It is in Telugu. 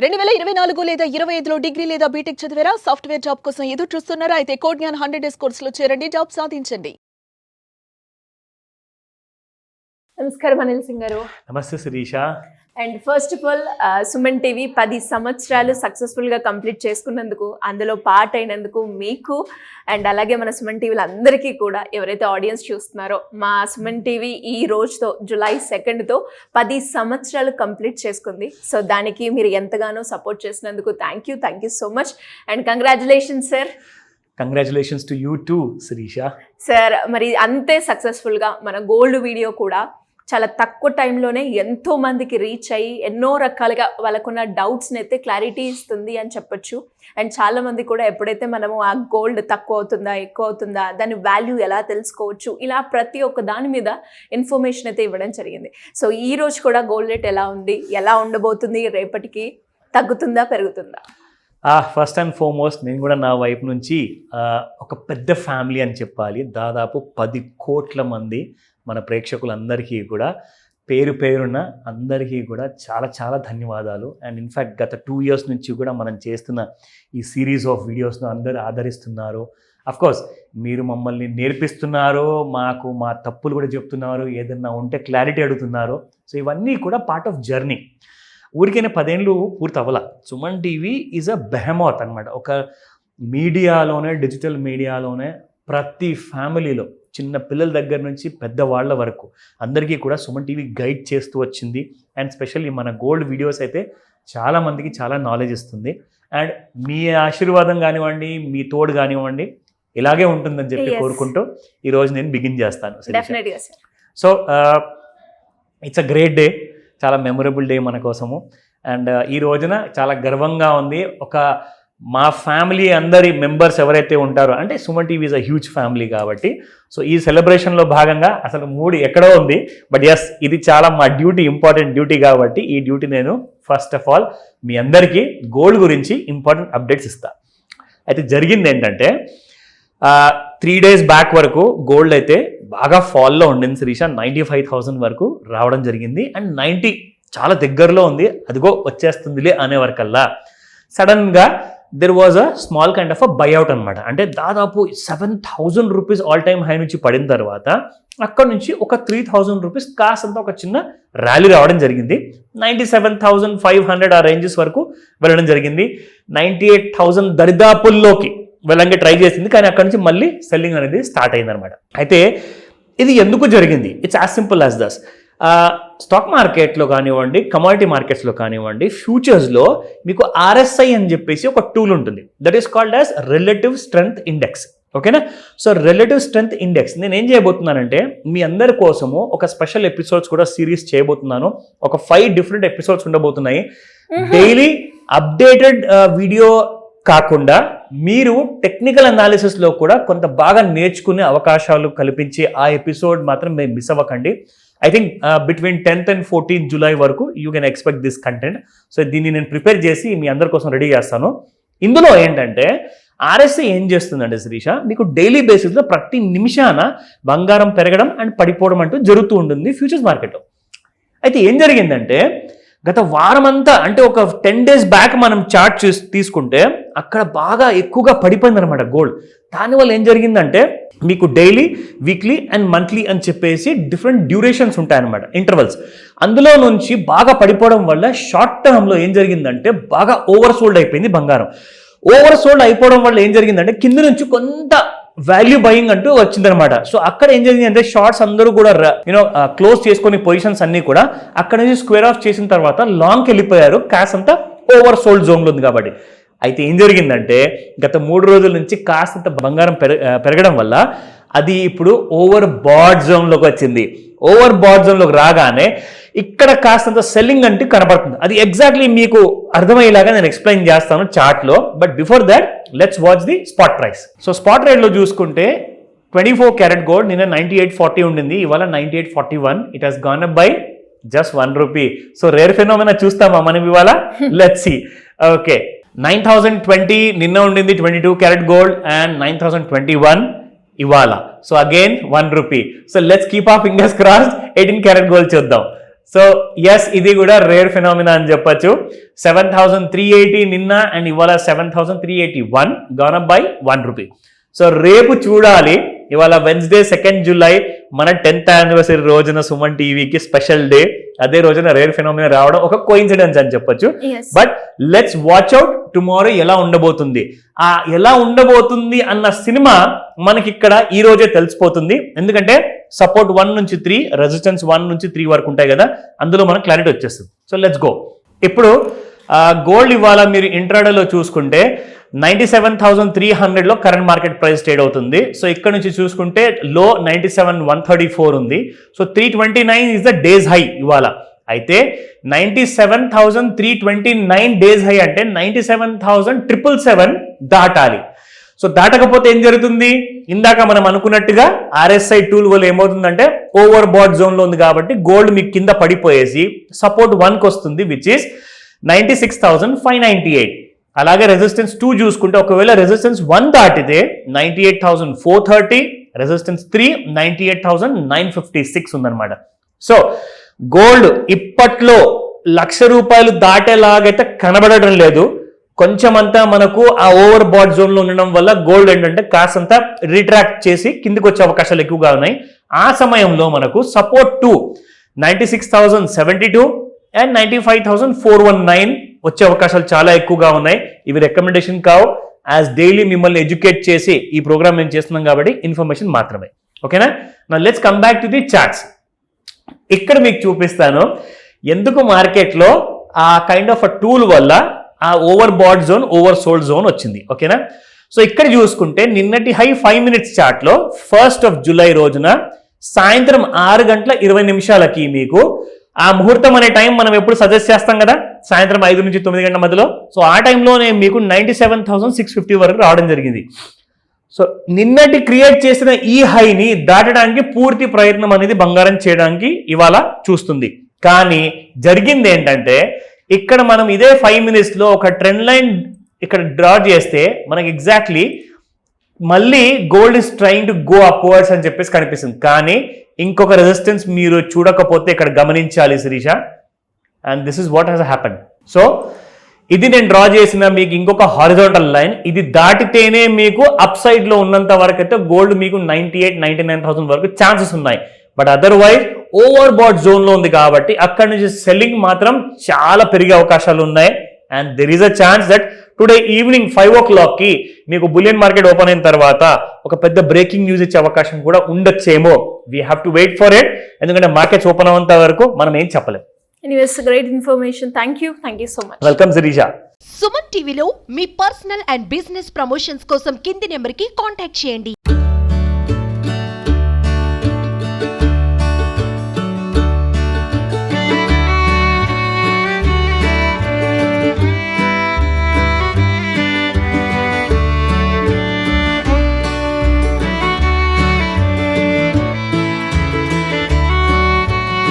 2024 లేదా 25లో డిగ్రీ లేదా బీటెక్ చదివారా? సాఫ్ట్వేర్ జాబ్ కోసం ఎదురు చూస్తున్నారా? అయితే కోడ్ జ్ఞాన్ 100 డేస్ కోర్సులో చేరండి, జాబ్ సాధించండి. నమస్కారం అనిల్ సింగ్ గారు. నమస్తే Shirisha. And first of all Suman TV 10 సంవత్సరాలు సక్సెస్ఫుల్గా కంప్లీట్ చేసుకున్నందుకు, అందులో పార్ట్ అయినందుకు మీకు అండ్ అలాగే మన సుమన్ టీవీలు అందరికీ కూడా, ఎవరైతే ఆడియన్స్ చూస్తున్నారో, మా సుమన్ టీవీ ఈ రోజుతో జూలై 2తో 10 సంవత్సరాలు కంప్లీట్ చేసుకుంది. సో దానికి మీరు ఎంతగానో సపోర్ట్ చేసినందుకు thank you so much and congratulations sir. Congratulations to you too Shirisha. Sir మరి అంతే సక్సెస్ఫుల్గా మన గోల్డ్ వీడియో కూడా చాలా తక్కువ టైంలోనే ఎంతో మందికి రీచ్ అయ్యి ఎన్నో రకాలుగా వాళ్ళకున్న డౌట్స్ని అయితే క్లారిటీ ఇస్తుంది అని చెప్పొచ్చు. అండ్ చాలామంది కూడా ఎప్పుడైతే మనము ఆ గోల్డ్ తక్కువ అవుతుందా ఎక్కువ అవుతుందా, దాని వాల్యూ ఎలా తెలుసుకోవచ్చు, ఇలా ప్రతి ఒక్క దాని మీద ఇన్ఫర్మేషన్ అయితే ఇవ్వడం జరిగింది. సో ఈ రోజు కూడా గోల్డ్ రేట్ ఎలా ఉంది, ఎలా ఉండబోతుంది, రేపటికి తగ్గుతుందా పెరుగుతుందా? ఫస్ట్ అండ్ ఫార్మోస్ట్ నేను కూడా నా వైపు నుంచి ఒక పెద్ద ఫ్యామిలీ అని చెప్పాలి. దాదాపు 10 కోట్ల మంది మన ప్రేక్షకులందరికీ కూడా పేరు పేరున అందరికీ కూడా చాలా చాలా ధన్యవాదాలు. అండ్ ఇన్ఫ్యాక్ట్ గత 2 years నుంచి కూడా మనం చేస్తున్న ఈ సిరీస్ ఆఫ్ వీడియోస్ను అందరూ ఆదరిస్తున్నారు. అఫ్కోర్స్ మీరు మమ్మల్ని నేర్పిస్తున్నారు, మాకు మా తప్పులు కూడా చెప్తున్నారు, ఏదన్నా ఉంటే క్లారిటీ అడుగుతున్నారు. సో ఇవన్నీ కూడా పార్ట్ ఆఫ్ జర్నీ. ఊరికైనా 10 ఏళ్ళు పూర్తి అవ్వాల. సుమన్ టీవీ ఈజ్ అ బెహమౌత్ అనమాట. ఒక మీడియాలోనే, డిజిటల్ మీడియాలోనే ప్రతి ఫ్యామిలీలో చిన్న పిల్లల దగ్గర నుంచి పెద్దవాళ్ళ వరకు అందరికీ కూడా సుమన్ టీవీ గైడ్ చేస్తూ వచ్చింది. అండ్ స్పెషల్లీ మన గోల్డ్ వీడియోస్ అయితే చాలామందికి చాలా నాలెడ్జ్ ఇస్తుంది. అండ్ మీ ఆశీర్వాదం కానివ్వండి, మీ తోడు కానివ్వండి, ఇలాగే ఉంటుందని చెప్పి కోరుకుంటూ ఈరోజు నేను బిగిన్ చేస్తాను. So it's a great day, చాలా మెమొరబుల్ డే మన కోసము. అండ్ ఈ రోజున చాలా గర్వంగా ఉంది. మా ఫ్యామిలీ అందరి మెంబర్స్ ఎవరైతే ఉంటారో, అంటే Suman TV is a huge family కాబట్టి, సో ఈ సెలబ్రేషన్లో భాగంగా అసలు మూడు ఎక్కడో ఉంది, బట్ ఎస్ ఇది చాలా మా డ్యూటీ, ఇంపార్టెంట్ డ్యూటీ కాబట్టి ఈ డ్యూటీ నేను ఫస్ట్ ఆఫ్ ఆల్ మీ అందరికీ గోల్డ్ గురించి ఇంపార్టెంట్ అప్డేట్స్ ఇస్తా. అయితే జరిగింది ఏంటంటే 3 days బ్యాక్ వరకు గోల్డ్ అయితే బాగా ఫాల్లో ఉండింది శిరీష. 95,000 వరకు రావడం జరిగింది. అండ్ 90 చాలా దగ్గరలో ఉంది, అదిగో వచ్చేస్తుందిలే అనే వరకల్లా సడన్గా there was a small kind of a buyout అనమాట. అంటే దాదాపు 7,000 రూపీస్ ఆల్ టైమ్ హై నుంచి పడిన తర్వాత అక్కడ నుంచి ఒక 3,000 రూపీస్ కాసంతా ఒక చిన్న ర్యాలీ రావడం జరిగింది. 97,500 ఆ రేంజెస్ వరకు వెళ్ళడం జరిగింది. 98,000 దరిదాపుల్లోకి వెళ్ళంగా ట్రై చేసింది, కానీ అక్కడ నుంచి మళ్ళీ సెల్లింగ్ అనేది స్టార్ట్ అయిందనమాట. అయితే ఇది ఎందుకు జరిగింది? It's as simple as thus. Stock మార్కెట్లో కానివ్వండి, కమాడిటీ మార్కెట్స్లో కానివ్వండి, ఫ్యూచర్స్లో మీకు RSI అని చెప్పేసి ఒక టూల్ ఉంటుంది. That is called as relative strength index. ఓకేనా? సో రిలేటివ్ స్ట్రెంగ్త్ ఇండెక్స్ నేను ఏం చేయబోతున్నానంటే మీ అందరి కోసము ఒక స్పెషల్ ఎపిసోడ్స్ కూడా సిరీస్ చేయబోతున్నాను. ఒక 5 different ఎపిసోడ్స్ ఉండబోతున్నాయి. డైలీ అప్డేటెడ్ వీడియో కాకుండా మీరు టెక్నికల్ అనాలిసిస్లో కూడా కొంత బాగా నేర్చుకునే అవకాశాలు కల్పించే ఆ ఎపిసోడ్ మాత్రం మేము మిస్ అవ్వకండి. I think between 10th and 14th July వరకు you can expect this content. So దీన్ని నేను ప్రిపేర్ చేసి మీ అందరి కోసం రెడీ చేస్తాను. ఇందులో ఏంటంటే RSI ఏం చేస్తుందంటే శిరీష, మీకు డైలీ బేసిస్లో ప్రతి నిమిషాన బంగారం పెరగడం అండ్ పడిపోవడం అంటూ జరుగుతూ ఉంటుంది ఫ్యూచర్స్ మార్కెట్లో. అయితే ఏం జరిగిందంటే గత వారం అంతా, అంటే ఒక 10 days బ్యాక్ మనం చార్ట్ తీసుకుంటే అక్కడ బాగా ఎక్కువగా పడిపోయింది అనమాట గోల్డ్. దానివల్ల ఏం జరిగిందంటే మీకు డైలీ, వీక్లీ అండ్ మంత్లీ అని చెప్పేసి డిఫరెంట్ డ్యూరేషన్స్ ఉంటాయన్నమాట, ఇంటర్వల్స్. అందులో నుంచి బాగా పడిపోవడం వల్ల షార్ట్ టర్మ్లో ఏం జరిగిందంటే బాగా ఓవర్ సోల్డ్ అయిపోయింది బంగారం. ఓవర్ సోల్డ్ అయిపోవడం వల్ల ఏం జరిగిందంటే కింద నుంచి కొంత వాల్యూ బయింగ్ అంటూ వచ్చిందనమాట. సో అక్కడ ఏం జరిగింది అంటే షార్ట్స్ అందరూ కూడా క్లోజ్ చేసుకునే పొజిషన్స్ అన్ని కూడా అక్కడ నుంచి స్క్వేర్ ఆఫ్ చేసిన తర్వాత లాంగ్కి వెళ్ళిపోయారు. క్యాష్ అంతా ఓవర్ సోల్డ్ జోన్లో ఉంది కాబట్టి. అయితే ఏం జరిగిందంటే గత 3 రోజుల నుంచి కాస్తంత బంగారం పెరగడం వల్ల అది ఇప్పుడు ఓవర్ బాడ్ జోన్లోకి వచ్చింది. ఓవర్ బాడ్ జోన్లోకి రాగానే ఇక్కడ కాస్తంత సెల్లింగ్ అంటే కనబడుతుంది. అది ఎగ్జాక్ట్లీ మీకు అర్థమయ్యేలాగా నేను ఎక్స్ప్లెయిన్ చేస్తాను చార్ట్లో. But before that let's watch the spot price. So spot రేట్లో చూసుకుంటే 24 క్యారెట్ గోల్డ్ నిన్న 98.40 ఉండింది, ఇవాళ 98.41. It has gone up by just 1 rupee. So rare phenomena చూస్తామా మనం ఇవాళ? Let's see. ఓకే, 9,020 నిన్న ఉండింది 22 క్యారెట్ గోల్డ్ అండ్ 9,021 ఇవాళ. So again 1 rupee. So let's keep our fingers crossed. 18 carat gold చూద్దాం. సో ఎస్, ఇది కూడా రేర్ ఫినామినా అని చెప్పొచ్చు. 7,380 నిన్న అండ్ ఇవాళ 7,381, gone up by 1 rupee. So రేపు చూడాలి. ఇవాళ వెన్స్డే 2 జూలై మన 10th యానివర్సరీ రోజున సుమన్ టీవీకి స్పెషల్ డే. అదే రోజున రేర్ ఫినామినా రావడం ఒక కోఇన్సిడెన్స్ అని చెప్పొచ్చు. Yes. But let's watch out tomorrow ఎలా ఉండబోతుంది. ఆ ఎలా ఉండబోతుంది అన్న సినిమా మనకి ఇక్కడ ఈ రోజే తెలిసిపోతుంది. ఎందుకంటే సపోర్ట్ 1 నుంచి 3, రెసిస్టెన్స్ 1 నుంచి 3 వరకు ఉంటాయి కదా, అందులో మనకు క్లారిటీ వచ్చేస్తుంది. So let's go. ఇప్పుడు గోల్డ్ ఇవాళ మీరు ఇంట్రాడేలో చూసుకుంటే 97,300లో కరెంట్ మార్కెట్ ప్రైస్ ట్రేడ్ అవుతుంది. సో ఇక్కడ నుంచి చూసుకుంటే లో 97,134 ఉంది. So 329 is the days high ఇవాళ. అయితే 97,329 డేస్ హై అంటే 97,777 దాటాలి. సో దాటకపోతే ఏం జరుగుతుంది? ఇందాక మనం అనుకున్నట్టుగా RSI టూల్ వల్ల ఏమవుతుందంటే ఓవర్ బాట్ జోన్ లో ఉంది కాబట్టి గోల్డ్ మీకు కింద పడిపోయేసి సపోర్ట్ 1కి వస్తుంది, విచ్ ఇస్ 96,598. అలాగే రెసిస్టెన్స్ 2 చూసుకుంటే ఒకవేళ రెసిస్టెన్స్ 1 దాటితే 98,430, రెసిస్టెన్స్ 3 98,956 ఉందన్నమాట. సో గోల్డ్ ఇప్పట్లో ₹1,00,000 దాటేలాగైతే కనబడటం లేదు. కొంచెం అంతా మనకు ఆ ఓవర్ బాట్ జోన్ లో ఉండడం వల్ల గోల్డ్ ఏంటంటే కాసంత రిట్రాక్ట్ చేసి కిందికి వచ్చే అవకాశాలు ఎక్కువగా ఉన్నాయి. ఆ సమయంలో మనకు సపోర్ట్ 2 96,072 అండ్ 95,419 వచ్చే అవకాశాలు చాలా ఎక్కువగా ఉన్నాయి. ఇవి రికమెండేషన్ కావు. యాజ్ డైలీ మిమ్మల్ని ఎడ్యుకేట్ చేసి ఈ ప్రోగ్రామ్ మేము చేస్తున్నాం కాబట్టి ఇన్ఫర్మేషన్ మాత్రమే. ఓకేనా? నా let's come back to the charts. ఇక్కడ మీకు చూపిస్తాను ఎందుకు మార్కెట్లో ఆ కైండ్ ఆఫ్ అ టూల్ వల్ల ఆ over bat zone, over sold zone వచ్చింది. ఓకేనా? సో ఇక్కడ చూసుకుంటే నిన్నటి హై 5 మినిట్స్ చార్ట్ లో 1st జూలై రోజున సాయంత్రం 6:20 మీకు ఆ ముహూర్తం అనే టైం మనం ఎప్పుడు సజెస్ట్ చేస్తాం కదా, సాయంత్రం 5 నుంచి 9 గంటల మధ్యలో. సో ఆ టైంలోనే మీకు 97,650 వరకు రావడం జరిగింది. సో నిన్నటి క్రియేట్ చేసిన ఈ హైని దాటడానికి పూర్తి ప్రయత్నం అనేది బంగారం చేయడానికి ఇవాళ చూస్తుంది. కానీ జరిగింది ఏంటంటే ఇక్కడ మనం ఇదే 5 మినిట్స్ లో ఒక ట్రెండ్ లైన్ ఇక్కడ డ్రా చేస్తే మనకి ఎగ్జాక్ట్లీ మళ్ళీ gold is trying to go upwards అని చెప్పేసి కనిపిస్తుంది. కానీ ఇంకొక రెసిస్టెన్స్ మీరు చూడకపోతే ఇక్కడ గమనించాలి Shirisha, and this is what has happen. So ఇది నేను డ్రా చేసిన మీకు ఇంకొక హారిజాంటల్ లైన్. ఇది దాటితేనే మీకు అప్ సైడ్ లో ఉన్నంత వరకు అయితే గోల్డ్ మీకు 98,000-99,000 వరకు ఛాన్సెస్ ఉన్నాయి. But otherwise over bat zone లో ఉంది కాబట్టి అక్కడ నుంచి సెల్లింగ్ మాత్రం చాలా పెరిగే అవకాశాలు ఉన్నాయి. And there is a chance that today evening 5 o'clock కి మీకు బులియన్ మార్కెట్ ఓపెన్ అయిన తర్వాత ఒక పెద్ద బ్రేకింగ్ న్యూస్ ఇచ్చే అవకాశం కూడా ఉండొచ్చేమో. We have to wait for it. ఎందుకంటే మార్కెట్స్ ఓపెన్ అవ్వంత వరకు మనం ఏం చెప్పలేం. Anyways great information. Thank you so much. Welcome Shirisha. Suman టీవీలో మీ పర్సనల్ అండ్ బిజినెస్ ప్రమోషన్స్ కోసం కింది నెంబర్కి కాంటాక్ట్ చేయండి.